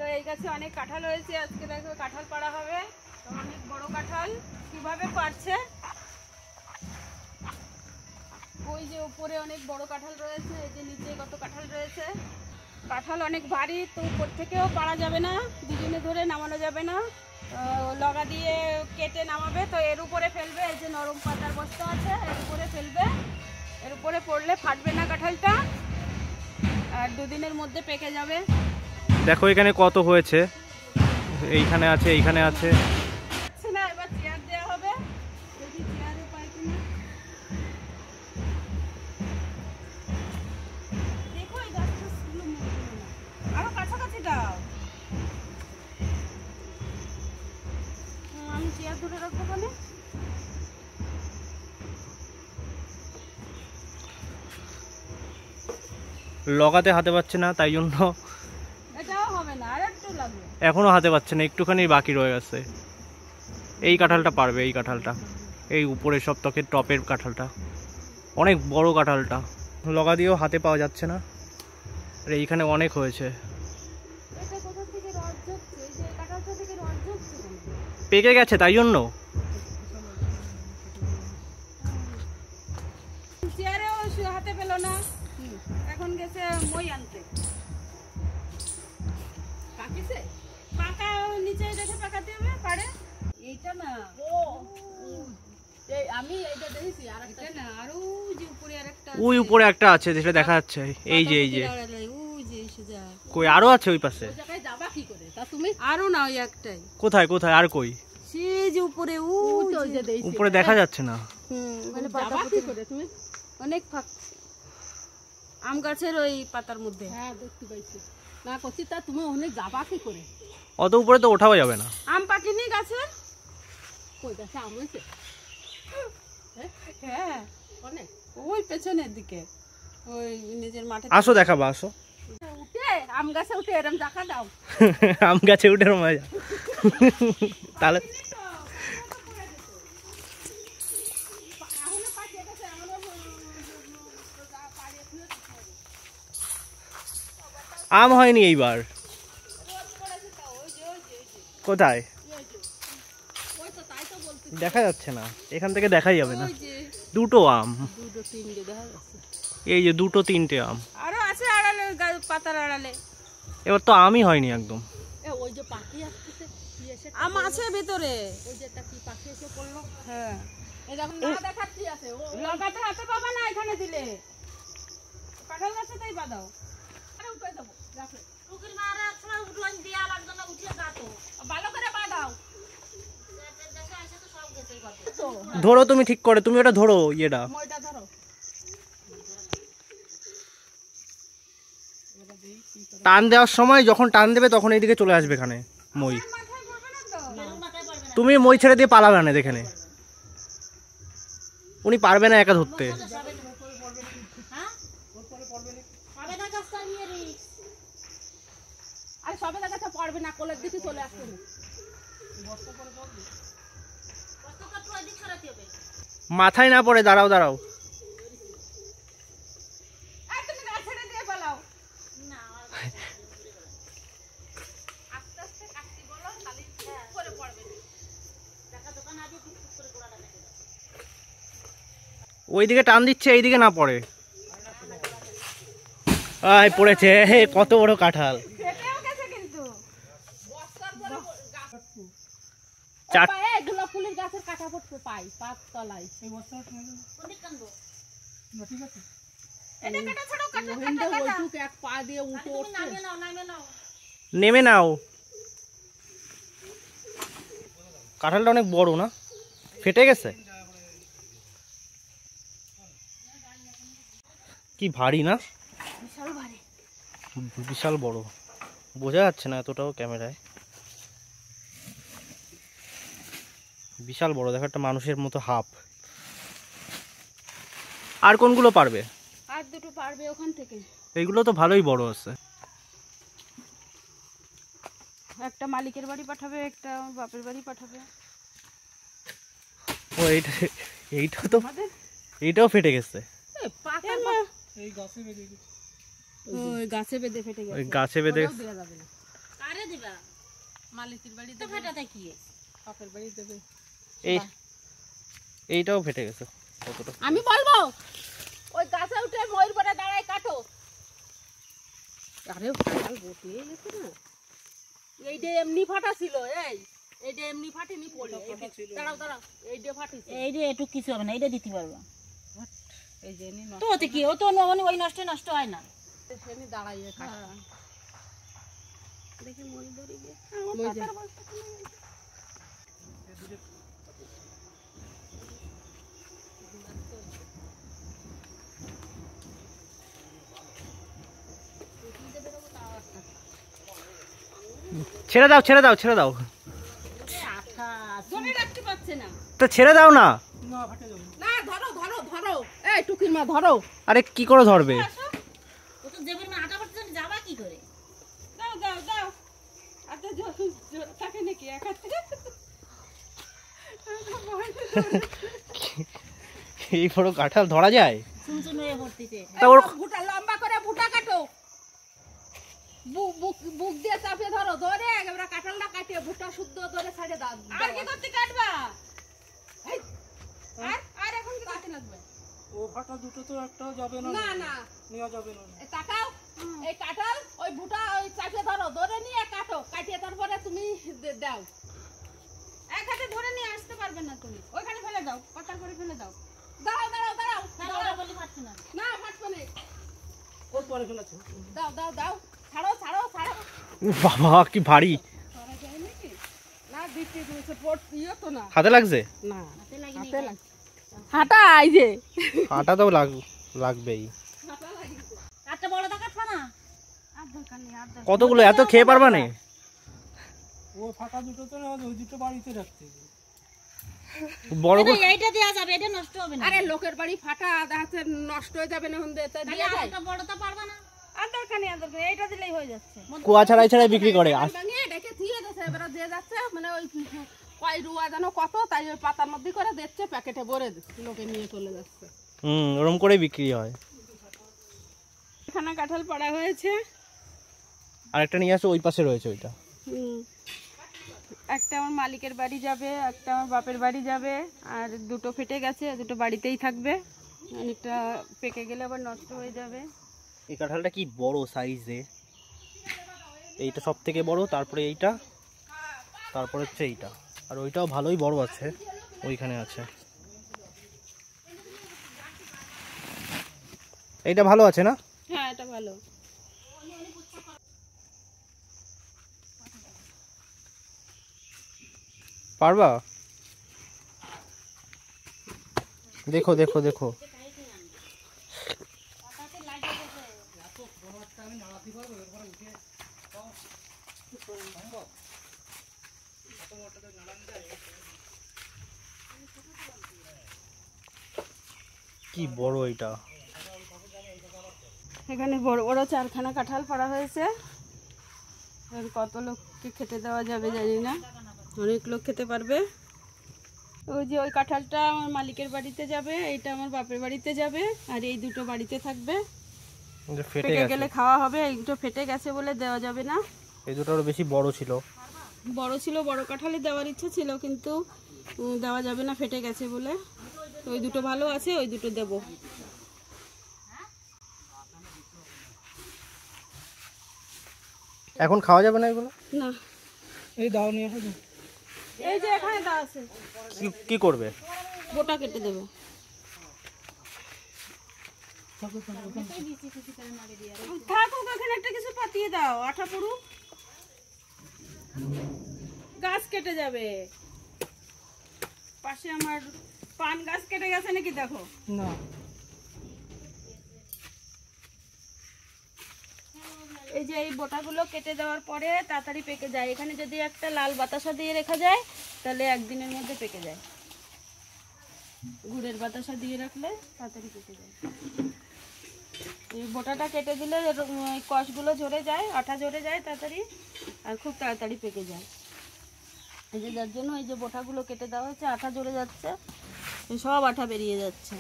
তো এই গাছে অনেক কাঁঠাল হয়েছে, আজকে দেখো কাঁঠাল পাড়া হবে। তো অনেক বড় কাঁঠাল, কিভাবে পারছে, ওই যে উপরে অনেক বড় কাঁঠাল রয়েছে, এই যে নিচে কত কাঁঠাল রয়েছে। কাঁঠাল অনেক ভারী, তো উপর থেকেও পারা যাবে না, দুজনে ধরে নামানো যাবে না, লগা দিয়ে কেটে নামাবে। তো এর উপরে ফেলবে, এই যে নরম পাতার বস্তা আছে, এর উপরে ফেলবে, এর উপরে পড়লে ফাটবে না কাঁঠালটা, আর দুদিনের মধ্যে পেকে যাবে। দেখো এখানে কত হয়েছে, এইখানে আছে, এইখানে আছে। না, এবার চেয়ার দেওয়া হবে, দেখি চেয়ারে পাই কিনা। দেখো এই গাছটা আরো কাছাকাছি দাও, আমি চেয়ার ধরে রাখবো বলে। লগাতে হাতে পাচ্ছে না, তাই জন্য এটাও হবে না, আর একটু লাগবে। এখনো হাতে পাচ্ছে না, একটুখানি বাকি রয়ে গেছে। এই কাঁঠালটা পারবে, এই কাঁঠালটা, এই উপরে সপ্তাহের টপের কাঁঠালটা, অনেক বড় কাঁঠালটা। লগা দিয়েও হাতে পাওয়া যাচ্ছে না, আর এইখানে অনেক হয়েছে। এটা কোথা থেকে রস ঝরছে, এই যে কাঁঠালটা থেকে রস ঝরছে কেন? পেকে গেছে তাই জন্য। চেয়ারেও হাতে পেলো না, এখন গেছে মই আনতে। পাকিছে, পাকা নিচে রেখে পাকাতে হবে, পারে এইটা না। এই আমি এইটা দেখেছি, আর একটা না, আরো যে উপরে আরেকটা, ওই উপরে একটা আছে, যেটা দেখা যাচ্ছে, এই যে, এই যে ওই যে সোজা। কই আরো আছে ওই পাশে? ওই জায়গায় যাবা কি করে তা তুমি? আরো না, ওই একটাই। কোথায় কোথায় আর কই? সেই যে উপরে, ওই যে উপরে দেখা যাচ্ছে না। মানে যাবা কি করে তুমি? অনেক ফাঁক আম গাছের ওই পাতার মধ্যে। হ্যাঁ দেখতে পাইছি, না করছি তা তুমি অনেক যাবা কি করে? অত উপরে তো ওঠাও যাবে না। আম পাকেনি গাছে? কই গাছে আম হয়েছে? হ্যাঁ অনেক, ওই পেছনের দিকে, ওই নিজের মাঠে। আসো দেখাবা, আসো। উঠে আম গাছে উঠে এরম দেখা দাও। আম গাছে উঠে মজা। তাহলে আম হয়নি এইবার। কোথায় দেখা যাচ্ছে না, এখান থেকে দেখাই যাবে না। দুটো আম, এই যে দুটো তিনটে আম আরো আছে আড়ালে, পাতার আড়ালে। এবার তো আমই হয়নি একদম। ওই যে পাখি আসছে, আম আছে ভেতরে, ওই যে একটা কি পাখি এসে পড়লো। হ্যাঁ এই দেখো না দেখাচ্ছি আছে, ও লাগাতে হাতে পাবা না, এখানে দিলে কাঁঠাল গাছে তাই বাঁধাও। আরে উঠে দেবো, রাখো টুকির মারা সময় উঠোন দিয়া লাগবে না, উঠিয়ে গাতো ভালো করে বাঁধাও। ধরো তুমি ঠিক করে, তুমি ওটা ধরো, ইয়েটা মইটা ধরো। টান দেওয়ার সময় যখন টান দেবে তখন এইদিকে চলে আসবে এখানে মই। তুমি মই ছেড়ে দিয়ে পালাবে না, দেখে নে, উনি পারবে না একা ধরতে। আর সবে দেখাতে পারবে না, কোলের দিকে চলে আসবে। মাথায় না পড়ে, দাঁড়াও দাঁড়াও। ওইদিকে টান দিচ্ছে, এইদিকে না পড়ে। আয় পড়েছে, কত বড় কাঁঠাল। ফুলের গাছের কাঁটা পড়তে পাই পাঁচ তলায়। নেমে নাও, কাঁঠালটা অনেক বড় না, ফেটে গেছে। কি ভারী না, বিশাল ভারী, বিশাল বড়, বোঝা যাচ্ছে না এতটাও ক্যামেরায়। বিশাল বড়, দেখো একটা মানুষের মতো হাফ। আর কোনগুলো পারবে? আর দুটো পারবে ওখান থেকে। এইগুলো তো ভালোই বড় আছে। একটা মালিকের বাড়ি পাঠাবে, একটা বাপের বাড়ি পাঠাবে। ও এইটা তো, এইটাও ফেটে গেছে। গাছে বেঁধে ফেটে গেছে, গাছে বেঁধে। কারে দিবা? মালিকের বাড়ি তো দেবে, ফাটাতে কি? বাপের বাড়ি দেবে। এই এইটাও ফেটে গেছে কতটা। আমি বলবো ওই গাছে উঠে ময়ূর পরে দাঁড়ায় কাটো। আরে কাঁঠাল বসে গেছে না, এইটা এমনি ফাটা ছিল, এইটা এমনি ফাটেনি পড়ে। দাঁড়াও দাঁড়াও, এইটা ফাটিছে। এই যে একটু কিছু হবে না, এটা দিতে পারবা। এই যে এমনি তো ওতে কি, ও তো ওই নষ্ট হয় না। সেনি দাঁড়াইয়ে কাটো। দেখি মই ধরি গিয়ে ছেড়ে দাও ছেড়ে দাও ছেড়ে দাও, আঠা ধরে রাখতে পারছে না। তো ছেড়ে দাও না। না ধরো ধরো ধরো, এই টুকির মা ধরো। আরে কি করে ধরবে? ও তো দেবের না আটা পড়তে যাবা কি করে? দাও দাও দাও, আতে জোর জোর থাকে নাকি এক হাতে? এই বড় কাঁঠাল ধরা যায়? চুনচুন হয়ে ভর্তিতে। তা ওর ভুটা লম্বা করে ভুটা কাটো, বুক দিয়ে চাপিয়ে ধরো, ধরে একেবারে কাঁঠালটা কাটিয়ে ভুটা শুদ্ধ ধরে ছাড়ে দাও। আর কি করতে কাটবা? এই, আর এখন কি কাটতে লাগবে? ও ফাটা দুটো তো একটা যাবে না, না না, নেওয়া যাবে না। এই তাকাও, এই কাঁঠাল ওই ভুটা ওই চাপিয়ে ধরো, ধরে নিয়ে কাটো, কাটিয়ে তারপরে তুমি দাও। এক হাতে ধরে নিয়ে আসতে পারবে না তুমি, ওইখানে ফেলে দাও, পাতার করে ফেলে দাও। দাঁড়াও দাঁড়াও দাঁড়াও, তাহলে বলি পাচ্ছি না। না ফাটবে না, ওর পরে ফেলেছে। দাও দাও দাও, ছাড়ো ছাড়ো ছাড়ো। বাবা কি ভারী, করা যায় নাকি? না দিতে দিয়েছে পট ইয়ে তো না। হাতে লাগছে? না হাতে লাগি হাতে লাগ, হাঁটা এই যে হাঁটা তো লাগবেই। হাঁটা লাগিছে। একটা বড় দেখাচ্ছ না? আর দরকার নেই, আর দরকার কতগুলো এত খেয়ে পারবা না? ও ফাটা দুটো তো নেওয়া, ওই দুটো বাড়িতে রাখতে হবে। বড় করে এইটা দেয়া যাবে, এটা নষ্ট হবে না। আরে লোকের বাড়ি ফাটা দেখাচ্ছে নষ্ট হয়ে যাবে না, হুন্দে তাই তাহলে দিয়ে যায়। আরেকটা বড়টা পারবা না? আর দরকার নেই, আর দরকার নেই, এইটা দিলেই হয়ে যাচ্ছে। কুয়া ছাড়াই ছাড়াই বিক্রি করে। ভাঙিয়ে ডেকে থিয়ে দিয়েছে, এবারে দিয়ে যাচ্ছে মানে ওই কয় রুয়া যেন কত, তাই ওই পাতার মধ্যে করে দিচ্ছে, প্যাকেটে ভরে দিচ্ছে, লোকে নিয়ে চলে যাচ্ছে। ওরম করে বিক্রি হয়। এখানে কাঁঠাল পাড়া হয়েছে, আরেকটা নিয়ে আসো, ওই পাশে রয়েছে ওইটা। একটা আমার মালিকের বাড়ি যাবে, একটা আমার বাপের বাড়ি যাবে, আর দুটো ফেটে গেছে, দুটো বাড়িতেই থাকবে। অনেকটা পেকে গেলে আবার নষ্ট হয়ে যাবে। এই কাঁঠালটা কি বড় সাইজে, এইটা সব থেকে বড়, তারপরে এইটা, তারপর হচ্ছে এইটা, আর ওইটাও ভালোই বড় আছে, ওইখানে আছে। এইটা ভালো আছে না? হ্যাঁ এটা ভালো। পারবা? দেখো দেখো দেখো, কি বড় এটা। এখানে বড় বড় চারখানা কাঁঠাল পাড়া হয়েছে, আর কত লোককে খেতে দেওয়া যাবে জানি না, অনেক লোক খেতে পারবে। ওই যে ওই কাঁঠালটা আমার মালিকের বাড়িতে যাবে, এইটা আমার বাপের বাড়িতে যাবে, আর এই দুটো বাড়িতে থাকবে। ফেটে পেকে গেছে, গেলে খাওয়া হবে, এই দুটো ফেটে গেছে বলে দেওয়া যাবে না। এই দুটো আরো বেশি বড় ছিল। বড় ছিল, বড় কাঁঠালই দেওয়ার ইচ্ছে ছিল, কিন্তু দেওয়া যাবে না, ফেটে গেছে বলে। তো ওই দুটো ভালো আছে, ওই দুটো দেবো। এখন খাওয়া যাবে না এগুলো? না, এই দাও নিয়ে এসো। এই যে এখানে দেওয়া আছে, কি করবে? গোটা কেটে দেবে। থাকুক, এখানে একটা কিছু পাতিয়ে দাও, আঠা পড়ুক, গাছ কেটে যাবে। পাশে আমার পান গাছ কেটে গেছে নাকি দেখো। না, এই যে এই বোটাগুলো কেটে দেওয়ার পরে তাড়াতাড়ি পেকে যায়। এখানে যদি একটা লাল বাতাসা দিয়ে রেখা যায় তাহলে একদিনের মধ্যে পেকে যায়। গুড়ের বাতাসা দিয়ে রাখলে তাড়াতাড়ি পেকে যায়। এই বোটাটা কেটে দিলে কষগুলো ঝরে যায়, আঠা ঝরে যায় তাড়াতাড়ি, আর খুব তাড়াতাড়ি পেকে যায়। এই যে যার জন্য এই যে বোটাগুলো কেটে দেওয়া হচ্ছে, আঠা ঝরে যাচ্ছে, সব আঠা বেরিয়ে যাচ্ছে।